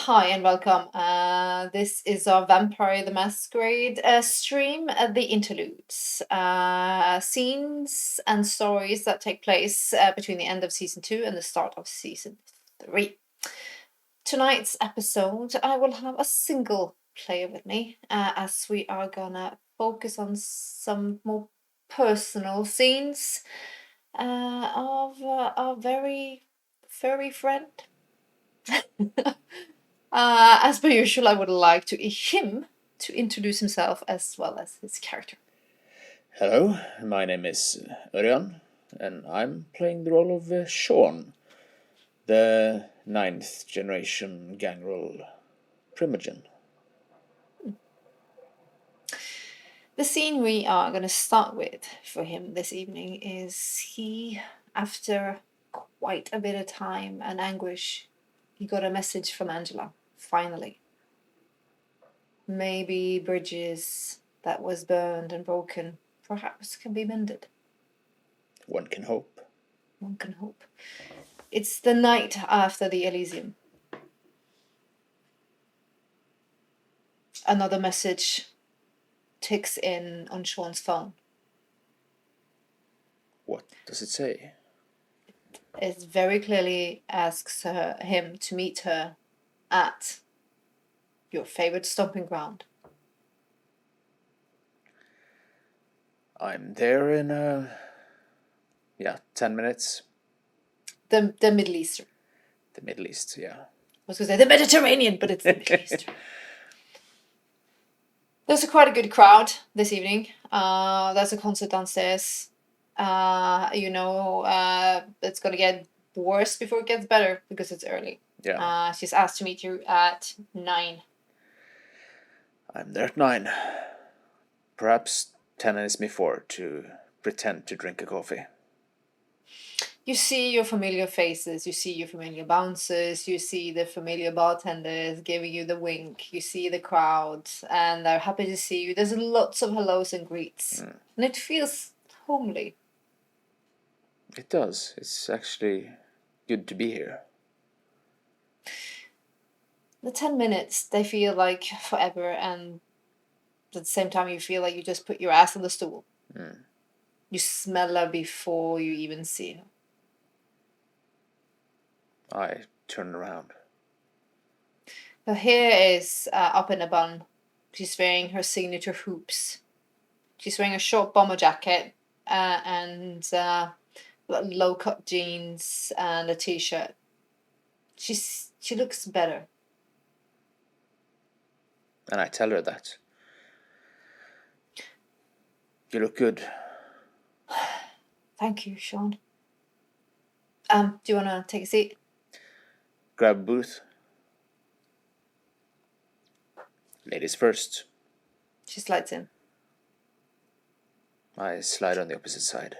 Hi and welcome. This is our Vampire the Masquerade stream, the Interludes. Scenes and stories that take place between the end of season 2 and the start of season 3. Tonight's episode, I will have a single player with me, as we are gonna focus on some more personal scenes of our very furry friend. As per usual, I would like him to introduce himself as well as his character. Hello, my name is Örjan, and I'm playing the role of Sean, the 9th generation gangrel primogen. The scene we are going to start with for him this evening is he, after quite a bit of time and anguish, he got a message from Angela, finally. Maybe bridges that was burned and broken perhaps can be mended. One can hope. One can hope. It's the night after the Elysium. Another message ticks in on Sean's phone. What does it say? It very clearly asks him to meet her at your favorite stomping ground. I'm there in 10 minutes. The Middle Eastern. The Middle East, yeah. I was going to say the Mediterranean, but it's the Middle Eastern. There's quite a good crowd this evening. There's a concert downstairs. It's going to get worse before it gets better because it's early. Yeah. She's asked to meet you at 9. I'm there at 9. Perhaps 10 minutes before to pretend to drink a coffee. You see your familiar faces, you see your familiar bouncers, you see the familiar bartenders giving you the wink, you see the crowd, and they're happy to see you. There's lots of hellos and greets, and it feels homely. It does. It's actually good to be here. The 10 minutes, they feel like forever, and at the same time you feel like you just put your ass on the stool. You smell her before you even see her. I turn around. Her hair is up in a bun. She's wearing her signature hoops. She's wearing a short bomber jacket and low-cut jeans and a t-shirt. She looks better. And I tell her that. You look good. Thank you, Sean. Do you want to take a seat? Grab a booth. Ladies first. She slides in. I slide on the opposite side.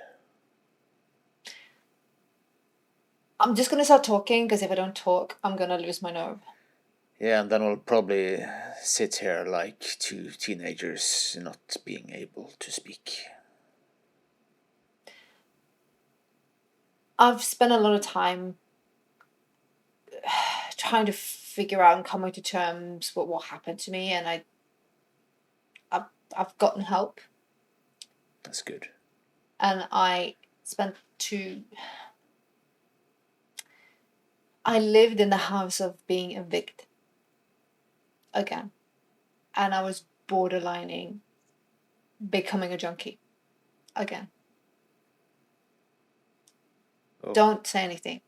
I'm just going to start talking, because if I don't talk, I'm going to lose my nerve. Yeah, and then we'll probably sit here like two teenagers not being able to speak. I've spent a lot of time trying to figure out and coming to terms with what happened to me, and I've gotten help. That's good. And I lived in the house of being evicted again, and I was borderlining becoming a junkie again. Oh. Don't say anything.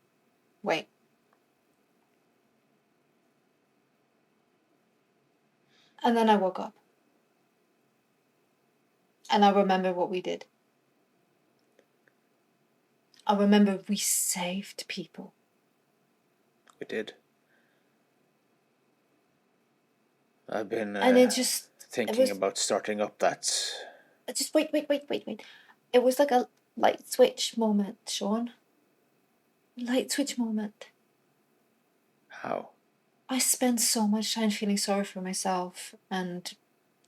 Wait. And then I woke up. And I remember what we did. I remember we saved people. We did. I've been thinking about starting up that... Just wait. It was like a light switch moment, Sean. Light switch moment. How? I spent so much time feeling sorry for myself and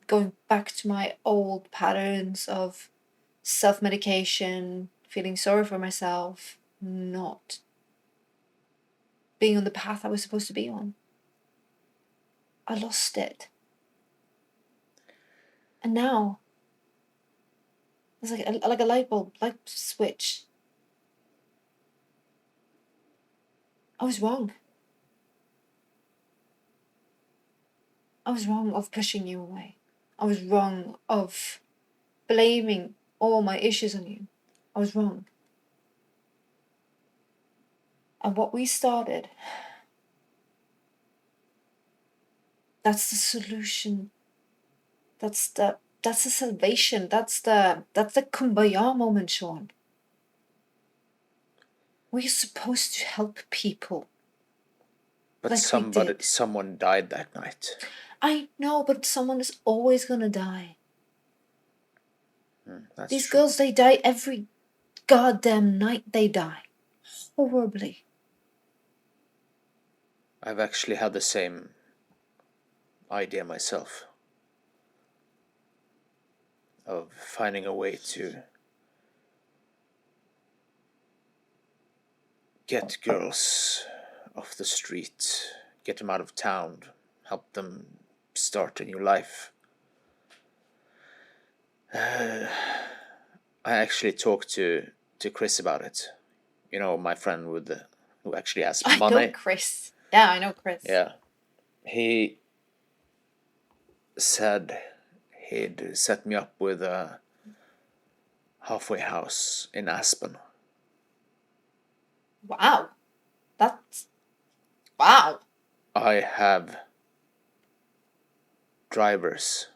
going back to my old patterns of self-medication, feeling sorry for myself, not being on the path I was supposed to be on. I lost it. And now, it's like a light bulb, light switch. I was wrong. I was wrong of pushing you away. I was wrong of blaming all my issues on you. I was wrong. And what we started, that's the solution. That's the salvation. That's the kumbaya moment, Sean. We're supposed to help people. But like someone died that night. I know, but someone is always gonna die. That's These true. girls, they die every goddamn night. They die horribly. I've actually had the same idea myself. Of finding a way to get girls off the street, get them out of town, help them start a new life. I actually talked to Chris about it. You know, my friend who actually has money. I know Chris. Yeah, I know Chris. Yeah. He said he'd set me up with a halfway house in Aspen. Wow. That's... Wow. I have drivers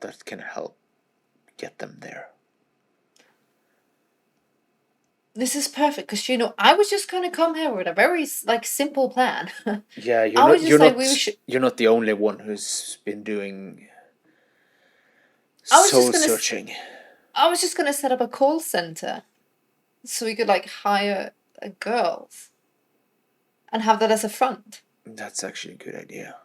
that can help get them there. This is perfect because, you know, I was just going to come here with a very, like, simple plan. Yeah, you're not the only one who's been doing soul searching. I was just going to set up a call center so we could, like, hire girls and have that as a front. That's actually a good idea.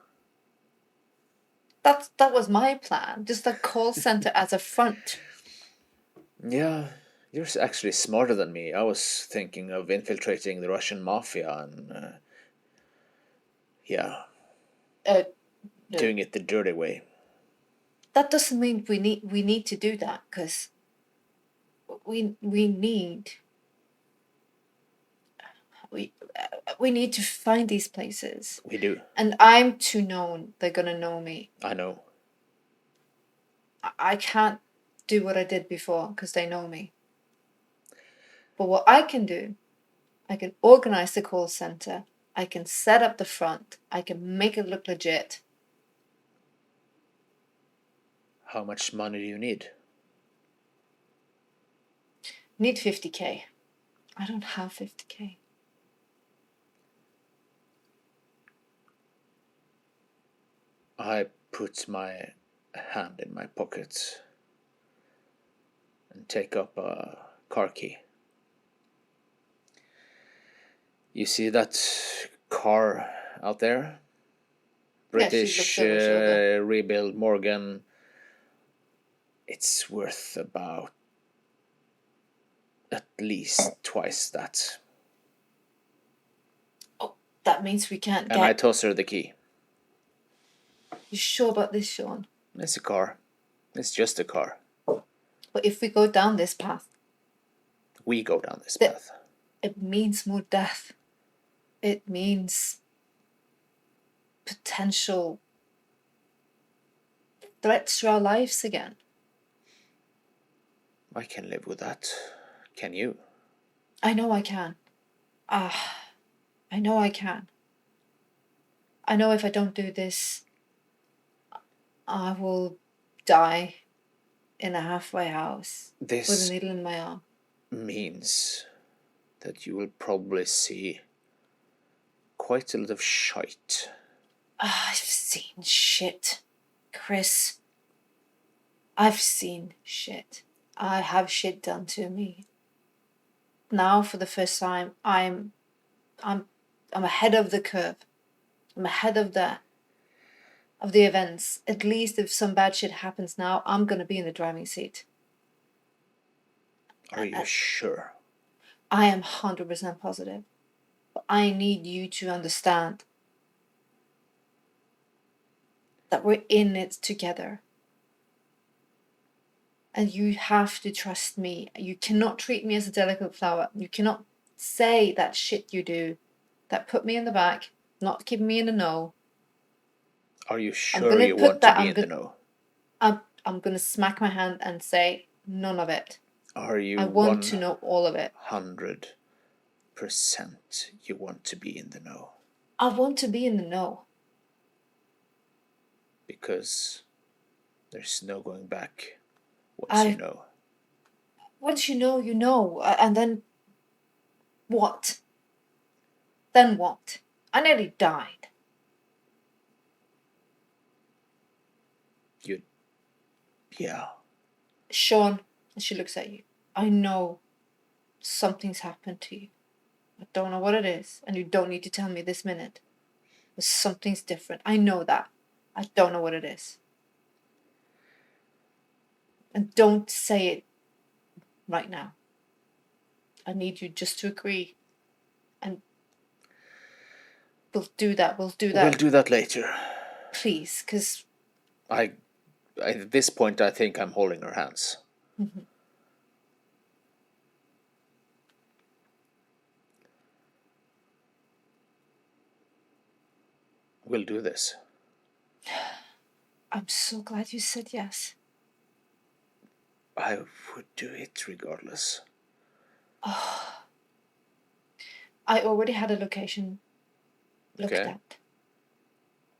That was my plan. Just a call center as a front. Yeah, you're actually smarter than me. I was thinking of infiltrating the Russian mafia and doing it the dirty way. That doesn't mean we need to do that, because we need to find these places. We do. And I'm too known. They're gonna know me. I know. I can't do what I did before because they know me. But what I can do, I can organize the call center. I can set up the front. I can make it look legit. How much money do you need? Need 50K. I don't have 50K. I put my hand in my pocket and take up a car key. You see that car out there? British rebuild Morgan. It's worth about at least twice that. Oh, that means we can't And I toss her the key. You sure about this, Sean? It's a car. It's just a car. But if we go down this path... We go down this path. It means more death. It means potential threats to our lives again. I can live with that. Can you? I know I can. I know I can. I know if I don't do this, I will die in a halfway house with a needle in my arm. Means that you will probably see quite a lot of shite. I've seen shit, Chris. I've seen shit. I have shit done to me. Now, for the first time, I'm ahead of the curve. I'm ahead of the events. At least if some bad shit happens now, I'm gonna be in the driving seat. Are you sure? I am 100% positive. But I need you to understand. that we're in it together. And you have to trust me. You cannot treat me as a delicate flower. You cannot say that shit you do that put me in the back, not keeping me in the know. Are you I'm sure gonna you put want to that. be in the know? I'm gonna smack my hand and say none of it. Are you I want to know all of it. 100% you want to be in the know? I want to be in the know. Because there's no going back once you know. Once you know, you know. And then what? Then what? I nearly died. Yeah. Sean, and she looks at you. I know something's happened to you. I don't know what it is, and you don't need to tell me this minute. But something's different. I know that. I don't know what it is. And don't say it right now. I need you just to agree. And we'll do that. We'll do that. We'll do that later. Please, because... At this point, I think I'm holding her hands. Mm-hmm. We'll do this. I'm so glad you said yes. I would do it regardless. Oh. I already had a location looked at.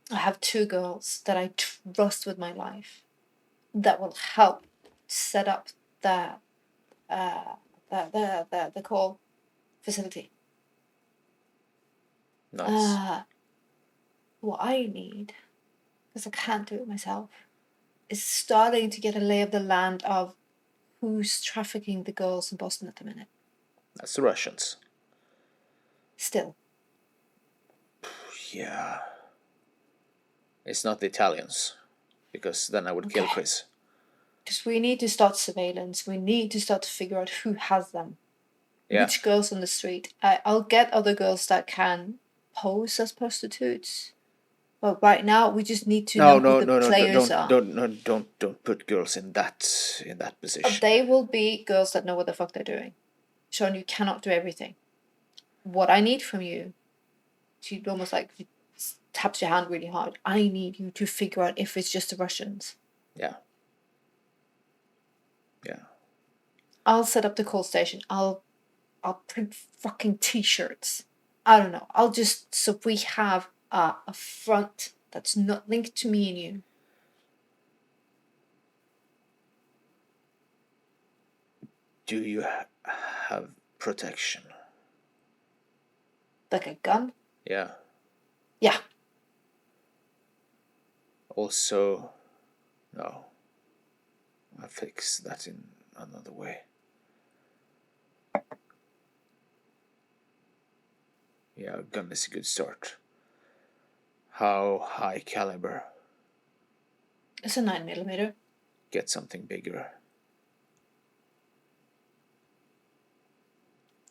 I have 2 girls that I trust with my life that will help set up the call facility. Nice. What I need, because I can't do it myself, is starting to get a lay of the land of who's trafficking the girls in Boston at the minute. That's the Russians. Still. Yeah. It's not the Italians, because then I would kill Chris. Because we need to start surveillance. We need to start to figure out who has them. Yeah. Which girls on the street. I'll get other girls that can pose as prostitutes. But right now, we just need to know who the players are. Don't put girls in that position. They will be girls that know what the fuck they're doing. Sean, you cannot do everything. What I need from you, she almost like taps your hand really hard. I need you to figure out if it's just the Russians. Yeah. Yeah. I'll set up the call station. I'll print fucking t-shirts. I don't know. I'll just, so we have a front that's not linked to me and you. Do you have protection? Like a gun? Yeah. Yeah. Also, no. I'll fix that in another way. Yeah, a gun is a good start. How high caliber? It's a 9mm. Get something bigger.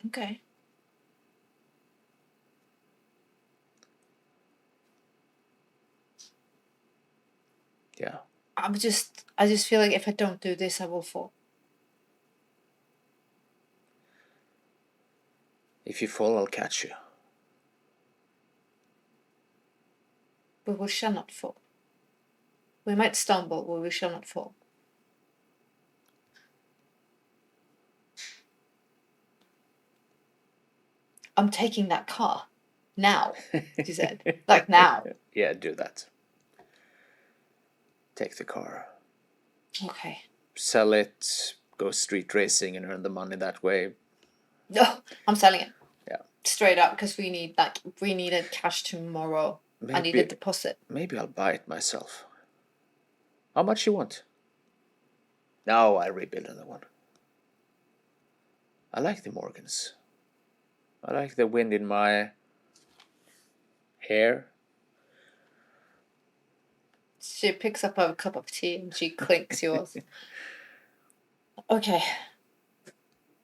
Okay. Yeah. I just feel like if I don't do this, I will fall. If you fall, I'll catch you. But we shall not fall. We might stumble, but we shall not fall. I'm taking that car. Now, she said. Like now. Yeah, do that. Take the car. Okay. Sell it, go street racing and earn the money that way. No, I'm selling it. Yeah. Straight up, because we needed cash tomorrow. I need a deposit. Maybe I'll buy it myself. How much you want? No, I rebuild another one. I like the Morgans. I like the wind in my hair. She picks up a cup of tea and she clinks yours. Okay.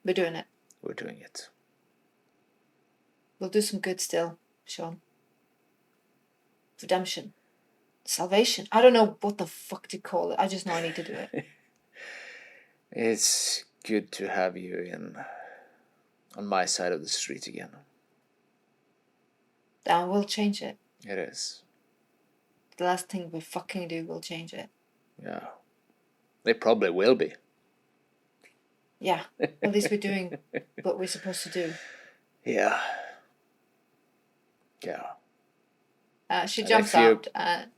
We're doing it. We're doing it. We'll do some good still, Sean. Redemption. Salvation. I don't know what the fuck to call it. I just know I need to do it. It's good to have you on my side of the street again. And we'll change it. It is. The last thing we fucking do will change it. Yeah. They probably will be. Yeah. At least we're doing what we're supposed to do. Yeah. Yeah. She jumps out and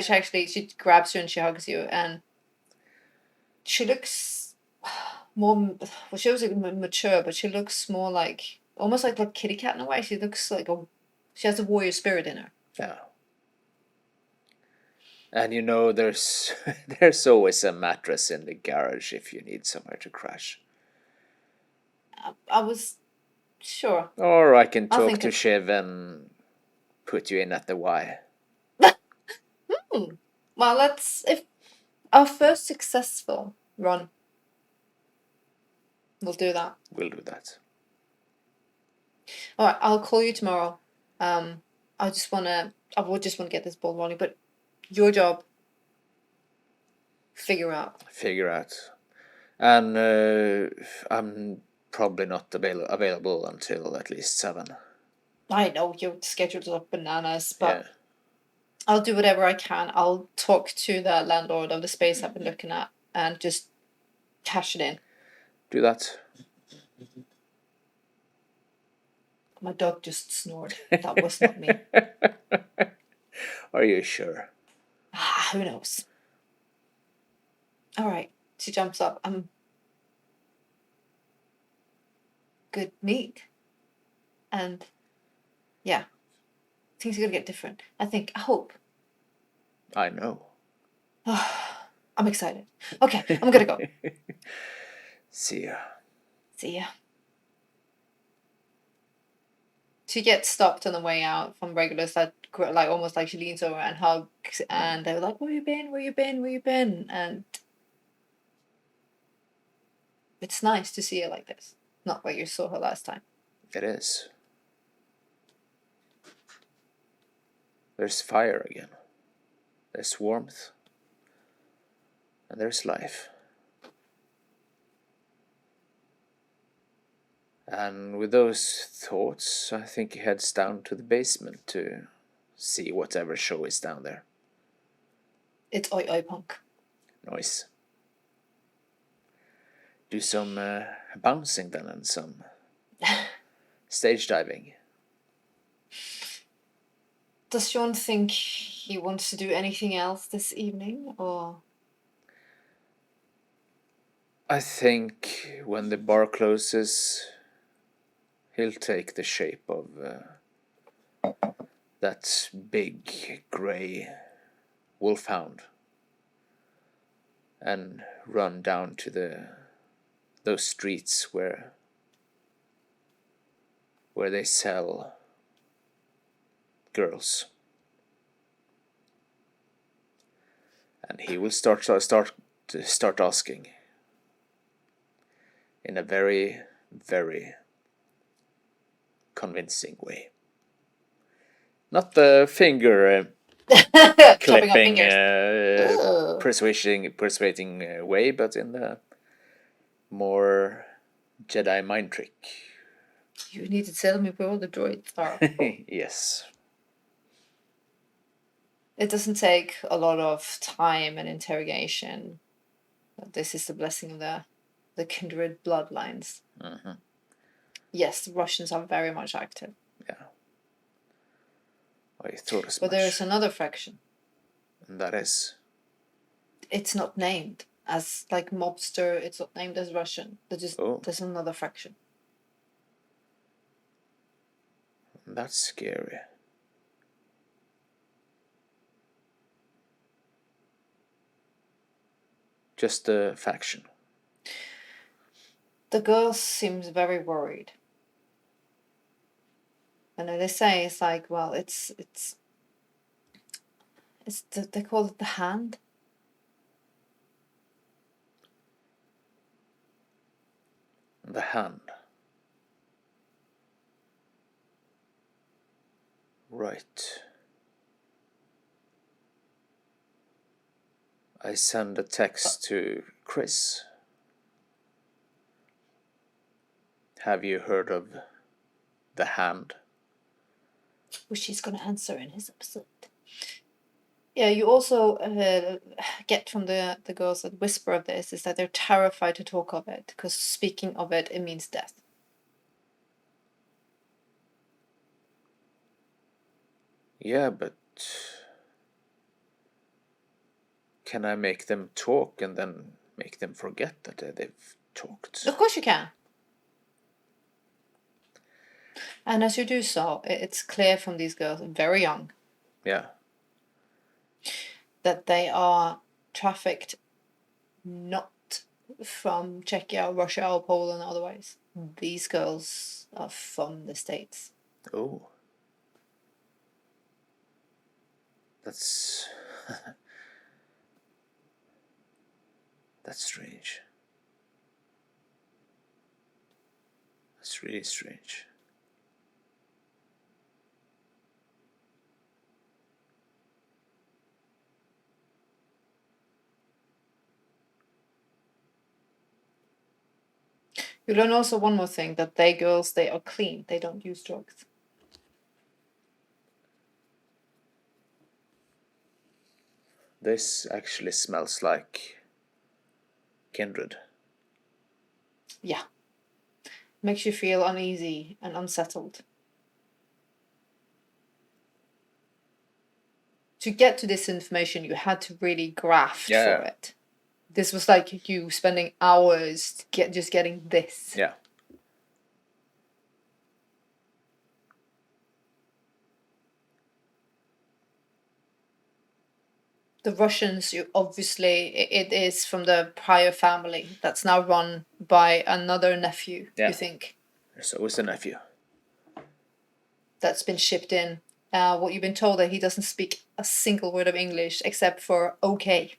she grabs you and she hugs you, and she looks more. Well, she was mature, but she looks more like almost like kitty cat in a way. She looks like she has a warrior spirit in her. Yeah. And you know, there's there's always a mattress in the garage if you need somewhere to crash. I was sure. Or I can talk to Shiv and put you in at the Y. Well, if our first successful run, we'll do that. We'll do that. All right, I'll call you tomorrow. I would just want to get this ball rolling, but your job, figure out. And I'm probably not available until at least 7. I know your schedule's up bananas, but yeah. I'll do whatever I can. I'll talk to the landlord of the space I've been looking at and just cash it in. Do that. My dog just snored. That was not me. Are you sure? Who knows? All right. She jumps up. Good meet. And yeah, things are going to get different. I hope. I know. I'm excited. Okay, I'm going to go. See ya. See ya. She gets stopped on the way out from regulars that like almost like she leans over and hugs, and they're like, where you been, where you been, where you been? And it's nice to see her like this, not like you saw her last time. It is. There's fire again. There's warmth. And there's life. And with those thoughts, I think he heads down to the basement to see whatever show is down there. It's Oi Oi Punk. Nice. Do some bouncing then and some stage diving. Does Sean think he wants to do anything else this evening, or? I think when the bar closes, he'll take the shape of that big grey wolfhound and run down to those streets where they sell girls, and he will start asking in a very, very convincing way. Not the finger clipping, persuading way, but in the more Jedi mind trick. You need to tell me where all the droids are. Yes. It doesn't take a lot of time and interrogation. This is the blessing of the kindred bloodlines. Mm-hmm. Yes, the Russians are very much active. Yeah. I thought as but much. there is another faction. And that is? It's not named as like mobster. It's not named as Russian. There's another faction. That's scary. Just a faction. The girl seems very worried. And they say it's like, well, they call it the hand. The hand. Right. I send a text to Chris. Have you heard of the Hand? Which he's going to answer in his episode. Yeah, you also get from the girls that whisper of this is that they're terrified to talk of it, because speaking of it, it means death. Yeah, but can I make them talk and then make them forget that they've talked? Of course you can. And as you do so, it's clear from these girls, very young, Yeah. that they are trafficked not from Czechia, Russia, or Poland otherwise. These girls are from the States. Oh. That's... That's strange. That's really strange. You learn also one more thing, that they girls, they are clean. They don't use drugs. This actually smells like kindred. Yeah. Makes you feel uneasy and unsettled. To get to this information, you had to really graft for it. This was like you spending hours just getting this. Yeah. The Russians, you obviously, it is from the prior family that's now run by another nephew, you think. There's always a nephew. That's been shipped in. What you've been told that he doesn't speak a single word of English except for okay.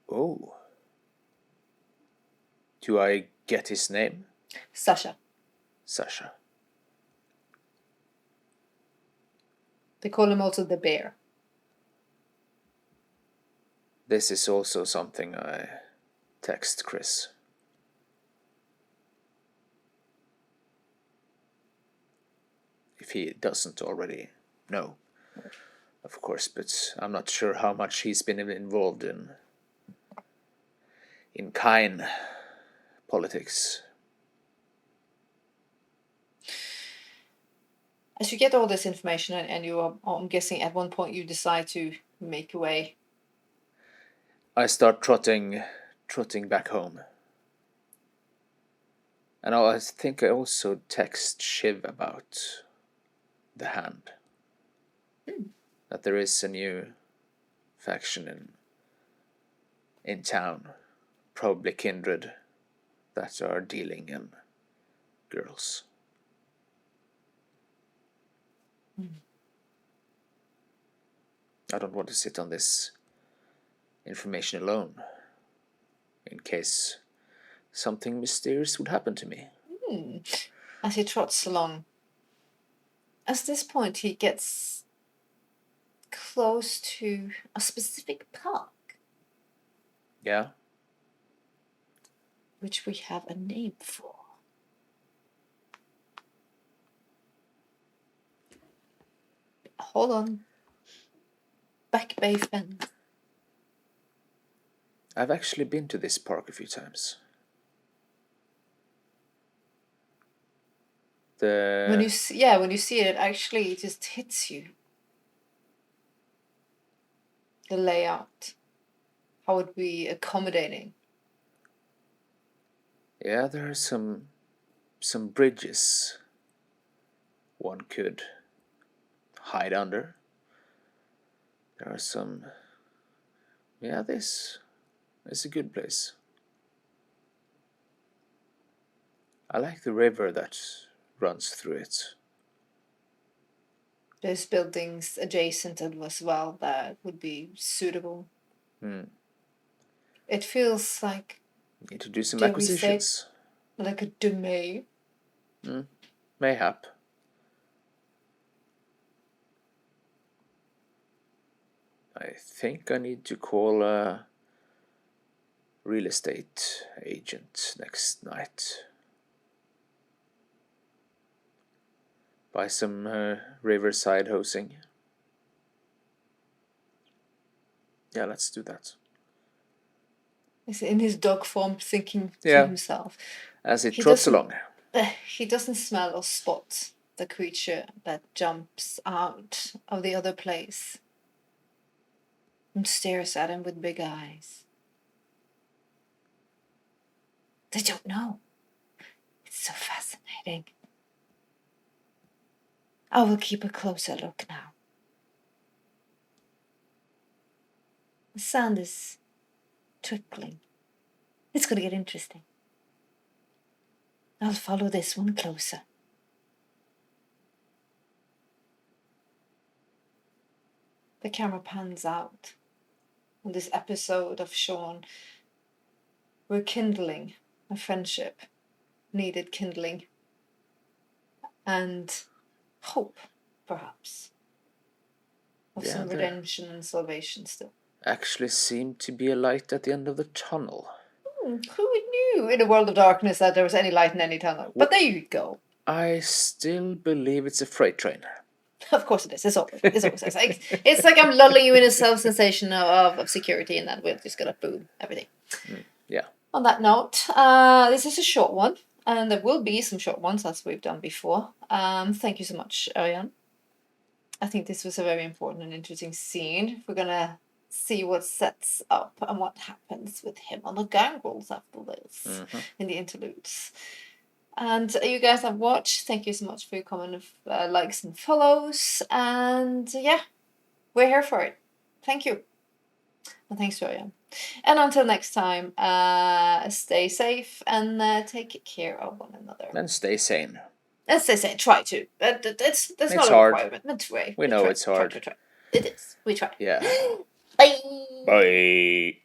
Oh. Do I get his name? Sasha. Sasha. They call him also the bear. This is also something I text Chris. If he doesn't already know, of course, but I'm not sure how much he's been involved in kind politics. As you get all this information, and you are, I'm guessing at one point you decide to make your way. I start trotting back home. And I think I also text Shiv about the Hand. That there is a new faction in town, probably kindred, that are dealing in girls. I don't want to sit on this information alone, in case something mysterious would happen to me. As he trots along. At this point, he gets close to a specific park. Yeah? Which we have a name for. Hold on. Back Bay Fence. I've actually been to this park a few times. When you see it, actually it just hits you. The layout. How it would be accommodating. Yeah, there are some bridges one could hide under. There are some... Yeah, this is a good place. I like the river that runs through it. There's buildings adjacent as well that would be suitable. It feels like... Need to do some acquisitions. Like a domain. Mayhap. I think I need to call a real estate agent next night. Buy some riverside housing. Yeah, let's do that. He's in his dog form thinking Yeah. to himself. As it He trots doesn't- along. He doesn't smell or spot the creature that jumps out of the other place and stares at him with big eyes. They don't know. It's so fascinating. I will keep a closer look now. The sand is trickling. It's going to get interesting. I'll follow this one closer. The camera pans out on this episode of Sean rekindling a friendship, needed kindling, and hope, perhaps, of some redemption and salvation still. Actually seemed to be a light at the end of the tunnel. Who knew in a world of darkness that there was any light in any tunnel? But there you go. I still believe it's a freight train. Of course it is. It's always it's like I'm lulling you in a self-sensation of security, and then we're just gonna boom everything. Yeah. On that note, this is a short one, and there will be some short ones as we've done before. Thank you so much, Örjan. I think this was a very important and interesting scene. We're gonna see what sets up and what happens with him on the gangrels after this in the interludes. And you guys have watched. Thank you so much for your comment, likes and follows. And yeah, we're here for it. Thank you. And thanks, Örjan. And until next time, stay safe and take care of one another. And stay sane. And stay sane. Try to. That's not hard. a requirement. But try. We know it's hard. Try. It is. We try. Yeah. Bye. Bye.